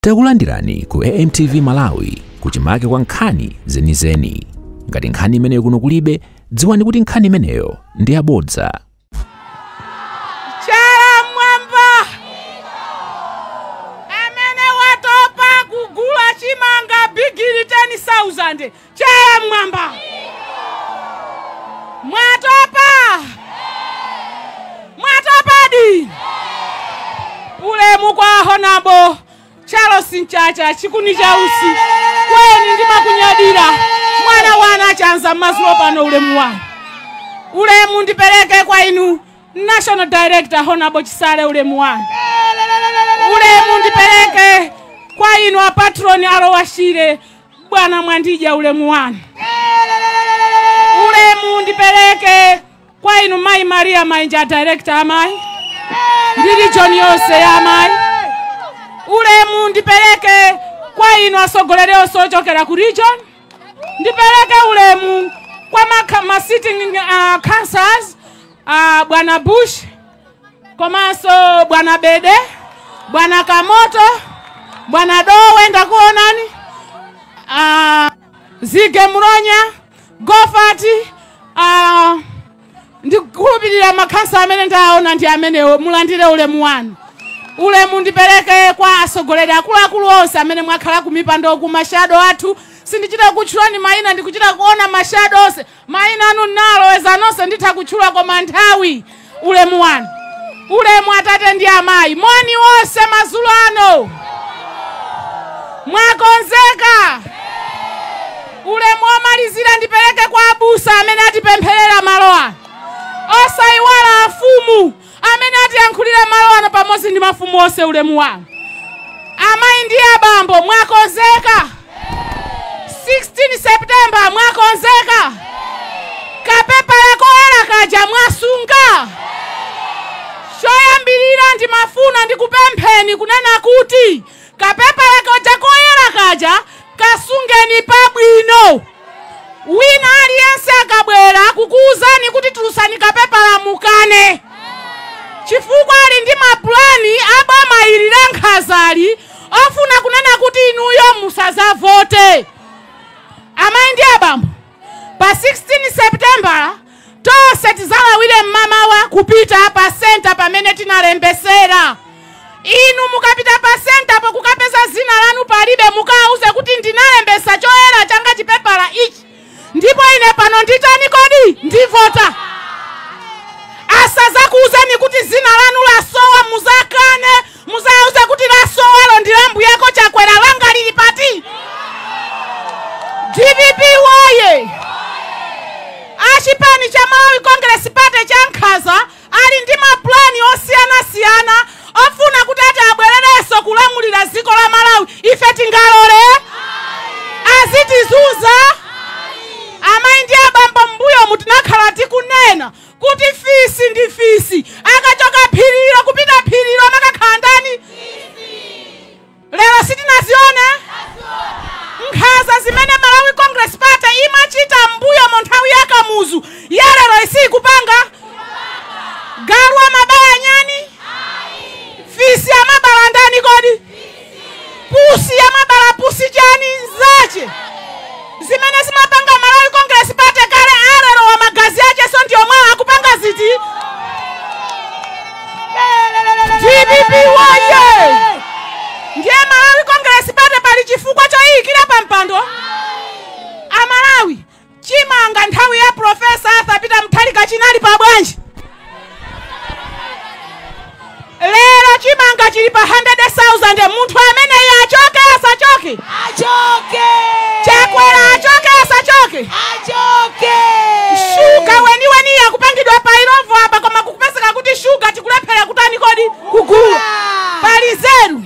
Takulandirani ku AMTV Malawi kuchimake kwa nkhani zenizeni. Ngati nkhani imeneyo kuno kulibe, dziwani kuti nkhani imeneyo ndi yabodza. Chala mwamba amene watopa kugula chimanga bigiri 10,000. Chala mwamba mwatopadi ulemu kwa Honorable Charles Nchacha chikuni cha usi kweni ndimakunyadira mwana wana chanza mazulo pano ulemu ndipeleke kwa inu National Director Honorable Chisale ulemu ndipeleke kwa inu a patron alowashire Bwana Mwandija ulemu ndipeleke kwa inu Mai Maria Mainja Director amai ndiri John yose ya mai ulemu ndipeleke kwa inu asogolereo sochokera ku region ndipeleke ulemu kwa sitting councillors Bwana Bush komanso Bwana Bede Bwana Kamoto Bwana Dowe ndakuonani Zige Muronya Gofati ndikulupirira makhansa amene ndaona ndi amene mulandire ulemu ndipeleke kwa asogoleri akulu onse amene mwakhala kumipando ku mashado athu sindichita kutchulani maina ndikuchita kuona mashado onse maina anu naloweza nonse nditha kutchula koma nthawi ulemu atate ndi amayi moni wonse mazulo ano mwakonzeka ulemu omalizira ndipeleke kwa abusa amene atipempherera malo ano osaiwala afumu amene atiyankhulira malo ano pamodzi ndi mafumu onse ulemu wanu amayi ndi abambo mwakonzeka 16 September mwakonzeka kapepa yakoyera kaja mwasunga choyambirira ndi mafuna ndi kupempheni kunena kuti kapepa yakoyera kaja kasungeni pabwino wina aliyense akabwera kukuuzani kuti tulusani kapepa lamukane chifukwa ali ndi maplani abamayirira nkhazali ofuna kunena kuti inuyo musazavote amayi ndi abambo pa 16 September tonse tizalawire mmamawa kupita pa center pamene tinalembesera inu mukapita pa center po kukapeza zina lanu palibe mukauze kuti ndinalembesa choyera changa chipepala ichi ndipo ine pano nditani kodi ndivota asazakuuzeni kuti zina lanu lasowa muzakane muzauze kuti lasowalo ndi lambu yako chakwera langa lili pati DPP woye achipani cha Malawi Congress Party cha Nkhaza ali ndi maplani osiyana-siyana ofuna kuti ati abwerereso kulamulira dziko la Malawi ife tingalole azitizuza amayi ndi abambo mbuyo mutinakhala tikunena kuti fisi ndi fisi akachoka phiriro kupita phiriro makakhala ndani lero sitinaziona Nkhaza zimene Malawi Congress Party imachita mbuyo mu nthawi ya kamuzu ya lero isi kupanga galu amabala nyani fisi amabala ndani kodi pusi amabala pusi chani zache zimene zimapanga Malawi Congress Party kale alero wa magazi ache so ndiyo mwa akupanga ziti DPP woye ndiye Malawi Congress Party pali chifukwa choyikira pa mpando Amalawi chimanga nthawi ya Professor Arthur Peter Mutharika chinali pa bwanji lero chimanga chili pa 100,000 munthu amene achoke asachoke chakwera achoke asachoke shuga weni yakupangidwa pa irovo apa koma kukupeseka kuti shuga tikulephera kutani kodi kugula pali zeru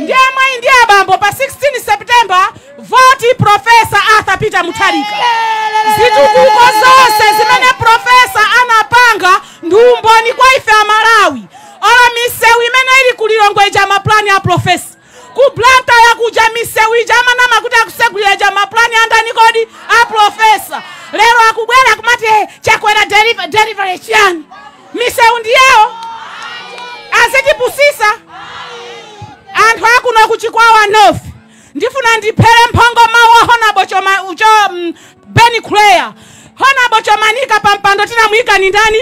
ndiye amayi ndi abambo pa 16 September voti Professor Arthur Peter Mutharika zitukuko zonse zimene Professor anapanga ndi umboni kwa ife Amalawi olo misewu imene ili kulilongwe ja maplani ya Professor ku blanta ya kuja misewu ijama nama kuti akusegulira ja maplani andani kodi a Professor lero akubwera kumati chakwera delivery chani misewu ndiyeo azitipusisa anthu akuno kuchikwawa North ndifuna ndiphere mphongo mawa Honorable Benny Claire. Honorable Chomanika pampando tinamwika ni ndani?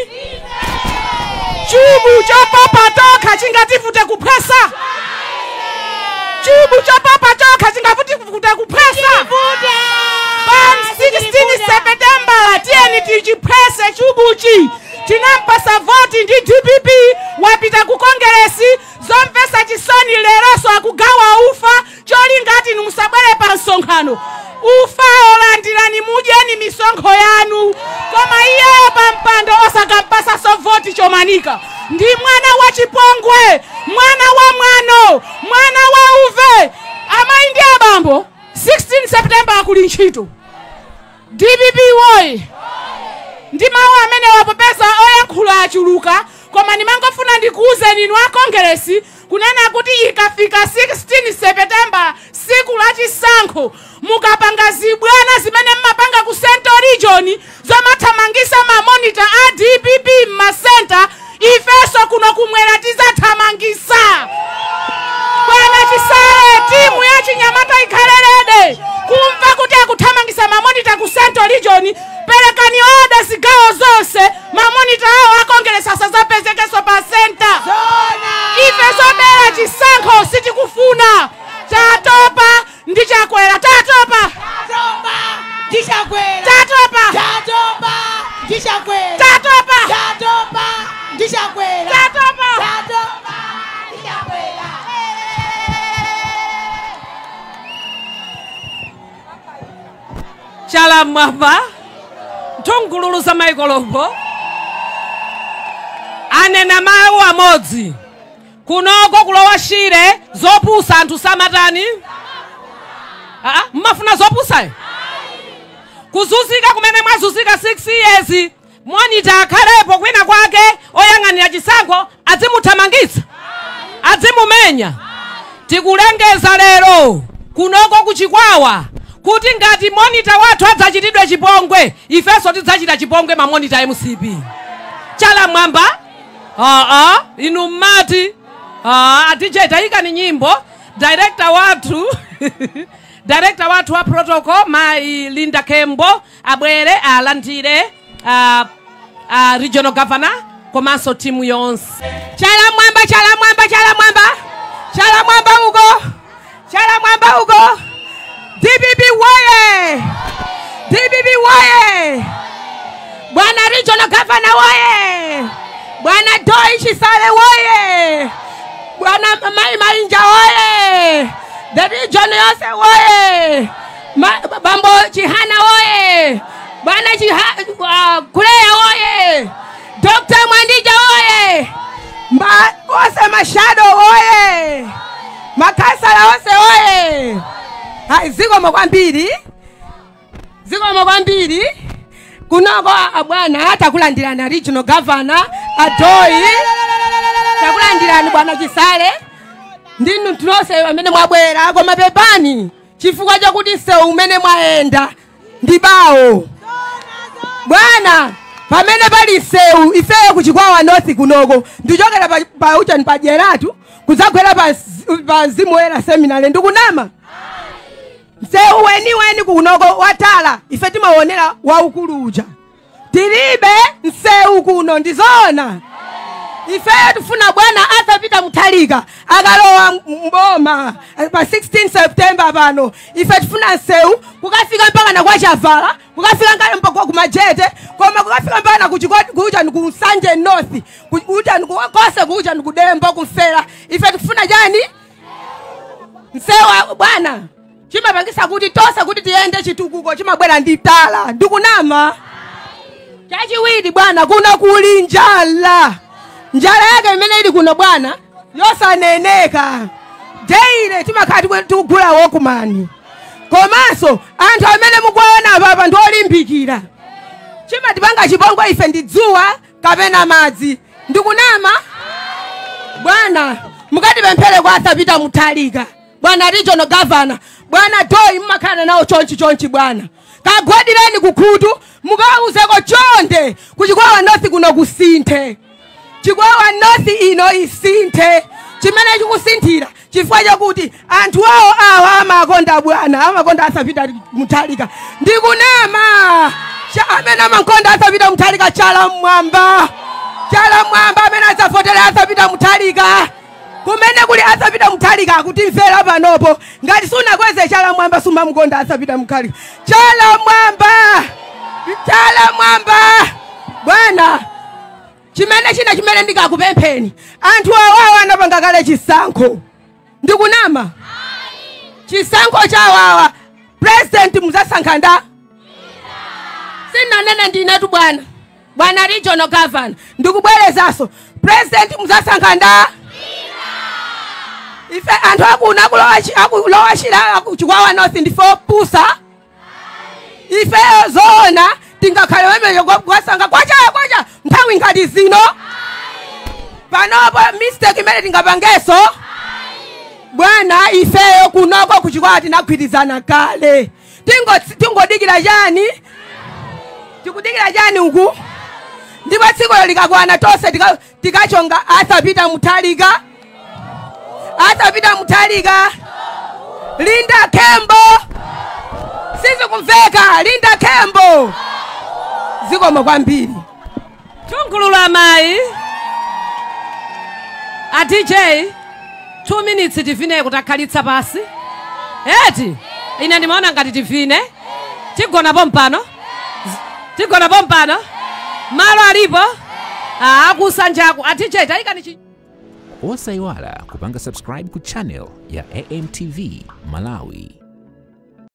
Chubu chopopa toka chingatifute kupresa. Chubu chopopa toka chingatifute kupresa. Pan 16 September tieni tijiprese chubuchi. Chinampasa voti ndi DPP wapita kukongeresi zompesa chisoni leroso akugawa ufa choli ngati numusabwele pa nsonkhano. Ufa olandira ni mujeni misongo yanu. Koma iye pampando osakampasa so voti Chomanika. Ndi mwana wa Chipongwe, mwana wa Mwano, mwana wa Uve. Ama india bambo 16 September akuli nchito. DPP woy. Ndi mawu amene wapopesa oyankhula achuluka. Koma nimangofuna ndikuuze ninu a kongeresi kunena kuti ikafika 16 September siku la chisankho mukapanga zibwana zimene mmapanga ku Central Region zomathamangisa mamonita a DPP m'masenta ifeso kuno kumwera tizathamangisa. Bwana Chisale timu ya Chinyamata ikhalelede kumva kuti akuthamangisa mamonita ku Central Region. Perekani oda zigawo zonse mamonita hao akongeresa sazapezekeso pa center. Ife zobera chisankho sitikufuna. Tatopa ndichakwera. Tatopa ndichakwera. Tatopa ndichakwera. Tatopa ndichakwera. Tatopa ndichakwera. Chala mwapa Tongululu za Maikolopo anena mawu amodzi kunoko kulowa shire zopusa anthu samatani mmafuna zopusa kuzuzika kumene mwazuzika 6 years monita akhalepo kwina kwake oyang'anira chisankho adzimuthamangitsa adzimumenya. Tikulengeza lero kunoko kuchikwawa kuti ngati monita wathu adzachitidwe chipongwe ifeso tidzachita chipongwe mamonita MCP. Chala mwamba inu mmati atije tayika ni nyimbo director wathu wa protocol Mai Linda Kembo abwere alandire regional governor komanso timu yonse. Chala mwamba uko DPP woye! DPP woye! Bwana regional governor woye! Bwana Doi Chisale woye! Bwana Mai Mainja woye! The region yose woye! Bambo Chihana woye! Bwana Kulea woye! Dr. Mwandija woye! Ose Mashado woye! Makasala ose woye! Ziko mwakwambiri kunoko bwana hata kulandirana regional governor Adoi takulandirani bwana Chisale ndinu tunose amene mwabwera koma pepani chifukwa chakuti se umene mwaenda ndibawo bwana pamene pali seu ifeyo kuchikwawa North kunoko ndichokera pa uchani pa Jeratu kuzagwera pa Mzimu Woyera seminary ndikunama Seu weni kunoko watala ife timaonera waukuluja tilibe nseu kuno ndizona ife tufuna bwana atapita Muthalika akalowa mboma pa 16 September pano ife tufuna nseu kukafika mpaka na kwa Chavala kukafika ngale mpaka ku Majete koma kukafika mpaka na kuja ku Sanje North kuja kose kuja kudembo kumfera ife tufuna jani nseu bwana chima pangisa kuti tosa kuti tiende chitukuko chimabwera nditala ndikunama chachiwiri bwana kuna kuli njala yake imene ili kuno bwana yosaneneka deile timakati tukugula wokumani komanso anthu amene mukuona papa ndi olimbikira chima tipanga chipongwe ife ndidzuwa kapena madzi ndikunama bwana mukati pemphere kwa atapita Muthalika bwana regional governor bwana Doi mmakana nawo chonchi bwana kagwadireni kukhutu mukauzeko chonde kuchikwawa North kuno kusinthe chikwawa North ino isinthe chimene chikusinthira chifukwa chakuti anthu awo amakonda bwana, amakonda Asapita Mutharika. Ndikunama amene amakonda Asapita Mutharika chala mwamba amene azafotera Asapita Mutharika. Kumene kuli Asapita Mutharika akutimvera panopo, ngati sunakweze chala mwamba sumamukonda Asapita Mutharika. Chala mwamba bwana. Chimene ndikakupempheni, anthu awawa anapanga kale chisankho. Ndikunama chisankho chawawa president muzasankha nda sinanene ndinetu bwana regional governor. Ndikubwerezaso president muzasankha nda ife anthu akuna akulowa chila kuchikwawa north ndifo pusa ife zona tingakhale wemeyo kwasankha kwacha nthawi ngati zino panopo mistake imene tingapangeso bwana. Ifeyo kunoko kuchikwawa tinagwirizana kale, tingodikira chani, tikudikira chani uku. Ndipo tsiko likakwana tonse tikachonga Asapita Mutharika. Linda Kembo, sisi kumveka Linda Kembo. Zikomo kwambiri. Tungulula mai a DJ 2 minutes tivine kutakhalitsa pasi. Eti ine ndimaona ngati tivine tigona pompano malo alipo akusanjaku a DJ taikani. Osayiwala kupanga subscribe ku channel ya AMTV Malawi.